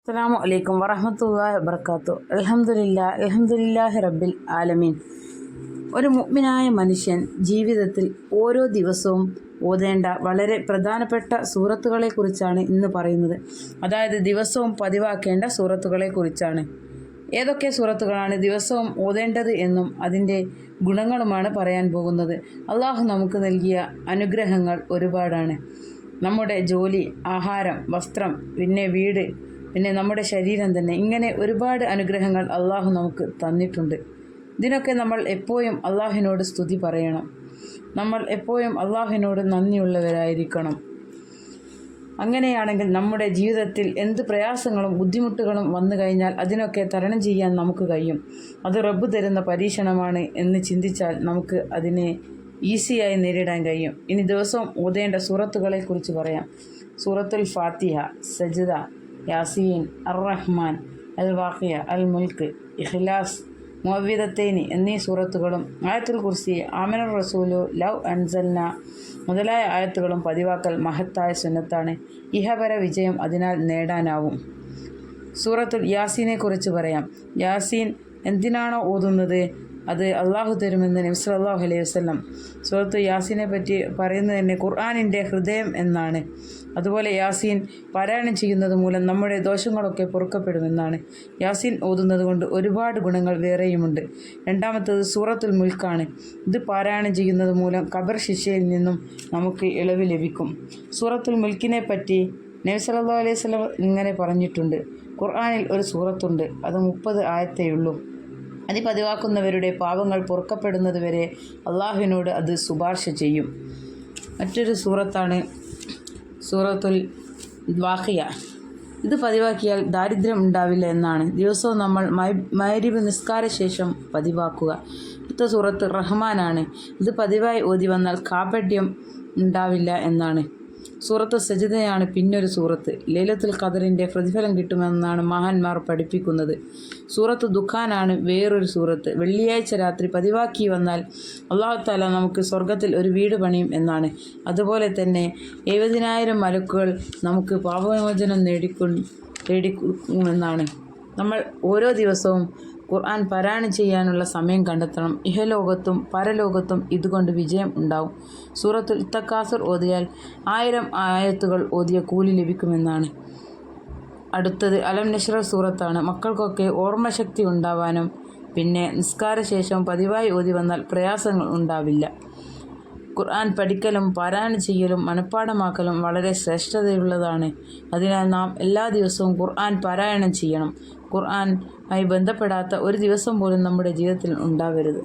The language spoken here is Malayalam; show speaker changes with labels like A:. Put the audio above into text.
A: അസ്സലാമു അലൈക്കും വറഹ്മത്തുള്ളാഹി വബറകാതുഹു. അൽഹംദുലില്ലാഹി റബ്ബിൽ ആലമീൻ. ഒരു മുഅ്മിനായ മനുഷ്യൻ ജീവിതത്തിൽ ഓരോ ദിവസവും ഓതേണ്ട വളരെ പ്രധാനപ്പെട്ട സൂറത്തുകളെക്കുറിച്ചാണ് ഇന്ന് പറയുന്നത്. അതായത് ദിവസവും പതിവാക്കേണ്ട സൂറത്തുകളെക്കുറിച്ചാണ്. ഏതൊക്കെ സൂറത്തുകളാണ് ദിവസവും ഓതേണ്ടത് എന്നും അതിൻ്റെ ഗുണങ്ങളുമാണ് പറയാൻ പോകുന്നത്. അള്ളാഹു നമുക്ക് നൽകിയ അനുഗ്രഹങ്ങൾ ഒരുപാടാണ്. നമ്മുടെ ജോലി, ആഹാരം, വസ്ത്രം, പിന്നെ വീട്, പിന്നെ നമ്മുടെ ശരീരം തന്നെ, ഇങ്ങനെ ഒരുപാട് അനുഗ്രഹങ്ങൾ അള്ളാഹു നമുക്ക് തന്നിട്ടുണ്ട്. ഇതിനൊക്കെ നമ്മൾ എപ്പോഴും അള്ളാഹുവിനോട് സ്തുതി പറയണം. നമ്മൾ എപ്പോഴും അള്ളാഹുവിനോട് നന്ദിയുള്ളവരായിരിക്കണം. അങ്ങനെയാണെങ്കിൽ നമ്മുടെ ജീവിതത്തിൽ എന്ത് പ്രയാസങ്ങളും ബുദ്ധിമുട്ടുകളും വന്നു കഴിഞ്ഞാൽ അതിനൊക്കെ തരണം ചെയ്യാൻ നമുക്ക് കഴിയും. അത് റബ്ബ് തരുന്ന പരീക്ഷണമാണ് എന്ന് ചിന്തിച്ചാൽ നമുക്ക് അതിനെ ഈസിയായി നേരിടാൻ കഴിയും. ഇനി ദിവസവും ഓതേണ്ട സൂറത്തുകളെക്കുറിച്ച് പറയാം. സൂറത്തുൽ ഫാത്തിഹ, സജ്ദ, യാസീൻ, അർ-റഹ്മാൻ, അൽ-വാഖിയ, അൽ-മുൽക്ക്, ഇഖ്ലാസ്, മുഅവ്വിദത്തൈനി എന്നീ സൂറത്തുകളും ആയത്തുൽ കുർസി, ആമനർ റസൂലു, ലൗ അൻസൽന മുതലായ ആയത്തുകളും പതിവാക്കൽ മഹത്തായ സുന്നത്താണ്. ഇഹപര വിജയം അതിനാൽ നേടാനാവും. സൂറത്തുൽ യാസീനെക്കുറിച്ച് പറയാം. യാസീൻ എന്തിനാണോ ഓതുന്നത് അത് അള്ളാഹു തരുമെന്ന് നബി സല്ലല്ലാഹു അലൈഹി വസല്ലം സൂറത്തു യാസീനെ പറ്റി പറയുന്നത് തന്നെ ഖുർആനിൻ്റെ ഹൃദയം എന്നാണ്. അതുപോലെ യാസീൻ പാരായണം ചെയ്യുന്നത് മൂലം നമ്മുടെ ദോഷങ്ങളൊക്കെ പൊറുക്കപ്പെടുമെന്നാണ്. യാസീൻ ഓതുന്നത് കൊണ്ട് ഒരുപാട് ഗുണങ്ങൾ വേറെയുമുണ്ട്. രണ്ടാമത്തേത് സൂറത്തുൽ മുൽക്കാണ്. ഇത് പാരായണം ചെയ്യുന്നത് മൂലം ഖബർ ശിക്ഷയിൽ നിന്നും നമുക്ക് ഇളവ് ലഭിക്കും. സൂറത്തുൽ മുൽക്കിനെ പറ്റി നബി സല്ലല്ലാഹു അലൈഹി വസല്ലം ഇങ്ങനെ പറഞ്ഞിട്ടുണ്ട്: ഖുർആനിൽ ഒരു സൂറത്തുണ്ട്, അത് 30 ആയത്തേയുള്ളൂ. അത് പതിവാക്കുന്നവരുടെ പാപങ്ങൾ പൊറുക്കപ്പെടുന്നതുവരെ അള്ളാഹുവിനോട് അത് ശുപാർശ ചെയ്യും. മറ്റൊരു സൂറത്താണ് സൂറത്തുൽ വാഖിയ. ഇത് പതിവാക്കിയാൽ ദാരിദ്ര്യം ഉണ്ടാവില്ല എന്നാണ്. ദിവസവും നമ്മൾ മഗ്‌രിബ് നിസ്കാര ശേഷം പതിവാക്കുക. അടുത്ത സൂറത്ത് റഹ്മാനാണ്. ഇത് പതിവായി ഓതി വന്നാൽ കാപട്യം ഉണ്ടാവില്ല എന്നാണ്. സൂറത്ത് സജ്ദയാണ് പിന്നൊരു സൂറത്ത്. ലൈലത്തുൽ ഖദറിൻ്റെ പ്രതിഫലം കിട്ടുമെന്നാണ് മഹാന്മാർ പഠിപ്പിക്കുന്നത്. സൂറത്ത് ദുഖാനാണ് വേറൊരു സൂറത്ത്. വെള്ളിയാഴ്ച രാത്രി പതിവാക്കി വന്നാൽ അല്ലാഹു തആല നമുക്ക് സ്വർഗത്തിൽ ഒരു വീട് പണിയും എന്നാണ്. അതുപോലെ തന്നെ 70,000 മലക്കുകൾ നമുക്ക് പാപമോചനം നേടിക്കുമെന്നാണ്. നമ്മൾ ഓരോ ദിവസവും ഖുർആൻ പാരായണം ചെയ്യാനുള്ള സമയം കണ്ടെത്തണം. ഇഹലോകത്തും പരലോകത്തും ഇതുകൊണ്ട് വിജയം ഉണ്ടാവും. സൂറത്തുൽ തകാസുർ ഓതിയാൽ 1000 ആയത്തുകൾ ഓതിയ കൂലി ലഭിക്കുമെന്നാണ്. അടുത്തത് അലം നശ്റ സൂറത്താണ്. മക്കൾക്കൊക്കെ ഓർമ്മശക്തി ഉണ്ടാവാനും പിന്നെ നിസ്കാരശേഷം പതിവായി ഓതി വന്നാൽ പ്രയാസങ്ങൾ ഉണ്ടാവില്ല. ഖുർആൻ പഠിക്കലും പാരായണം ചെയ്യലും മനഃപ്പാഠമാക്കലും വളരെ ശ്രേഷ്ഠതയുള്ളതാണ്. അതിനാൽ നാം എല്ലാ ദിവസവും ഖുർആൻ പാരായണം ചെയ്യണം. ഖുർആനുമായി ബന്ധപ്പെടാത്ത ഒരു ദിവസം പോലും നമ്മുടെ ജീവിതത്തിൽ ഉണ്ടാവരുത്.